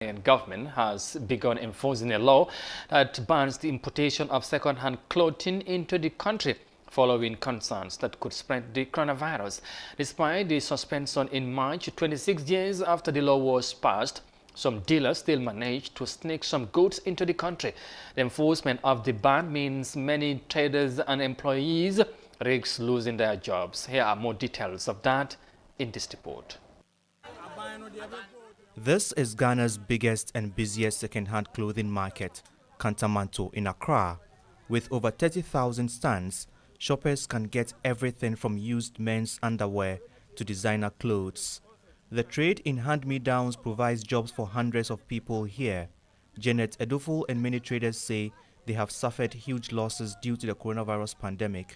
And government has begun enforcing a law that bans the importation of second-hand clothing into the country following concerns that could spread the coronavirus. Despite the suspension in March, 26 years after the law was passed, some dealers still manage to sneak some goods into the country. The enforcement of the ban means many traders and employees risk losing their jobs. Here are more details of that in this report. This is Ghana's biggest and busiest second-hand clothing market, Kantamanto in Accra. With over 30,000 stands, shoppers can get everything from used men's underwear to designer clothes. The trade in hand-me-downs provides jobs for hundreds of people here. Janet Eduful and many traders say they have suffered huge losses due to the coronavirus pandemic.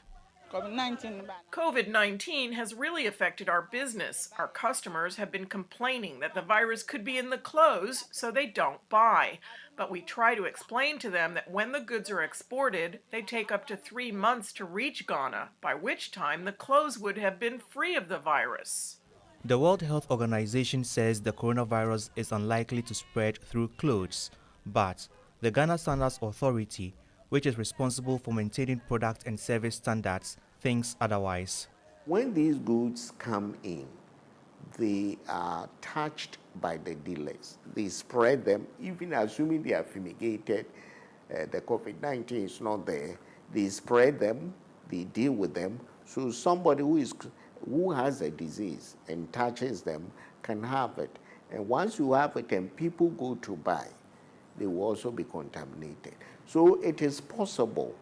COVID-19 has really affected our business. Our customers have been complaining that the virus could be in the clothes, so they don't buy. But we try to explain to them that when the goods are exported, they take up to 3 months to reach Ghana, by which time the clothes would have been free of the virus. The World Health Organization says the coronavirus is unlikely to spread through clothes, but the Ghana Standards Authority, which is responsible for maintaining product and service standards, thinks otherwise. When these goods come in, they are touched by the dealers. They spread them, even assuming they are fumigated, the COVID-19 is not there. They spread them, they deal with them, so somebody who has a disease and touches them can have it. And once you have it and people go to buy, they will also be contaminated. So it is possible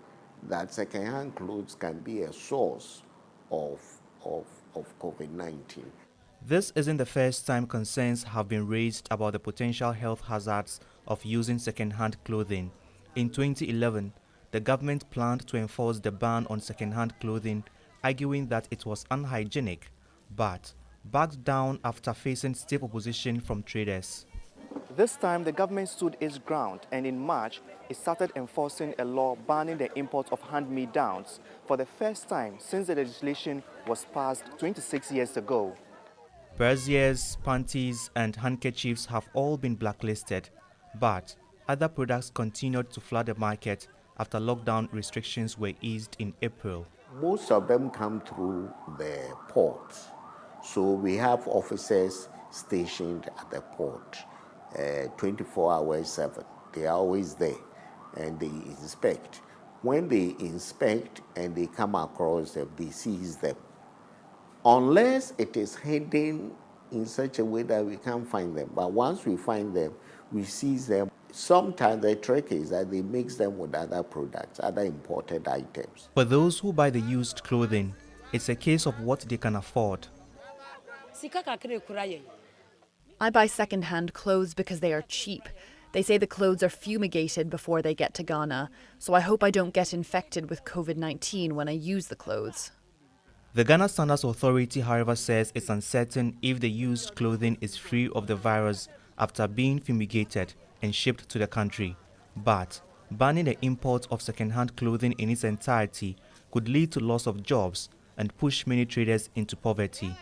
that second-hand clothes can be a source of COVID-19. This isn't the first time concerns have been raised about the potential health hazards of using second-hand clothing. In 2011, the government planned to enforce the ban on second-hand clothing, arguing that it was unhygienic, but backed down after facing stiff opposition from traders. This time, the government stood its ground, and in March, it started enforcing a law banning the import of hand-me-downs for the first time since the legislation was passed 26 years ago. Braziers, panties, and handkerchiefs have all been blacklisted, but other products continued to flood the market after lockdown restrictions were eased in April. Most of them come through the ports, so we have officers stationed at the port 24 hours 7. They are always there and they inspect. When they inspect and they come across them, they seize them. Unless it is hidden in such a way that we can't find them. But once we find them, we seize them. Sometimes the trick is that they mix them with other products, other imported items. For those who buy the used clothing, it's a case of what they can afford. I buy second-hand clothes because they are cheap. They say the clothes are fumigated before they get to Ghana, so I hope I don't get infected with COVID-19 when I use the clothes. The Ghana Standards Authority, however, says it's uncertain if the used clothing is free of the virus after being fumigated and shipped to the country. But banning the import of second-hand clothing in its entirety could lead to loss of jobs and push many traders into poverty.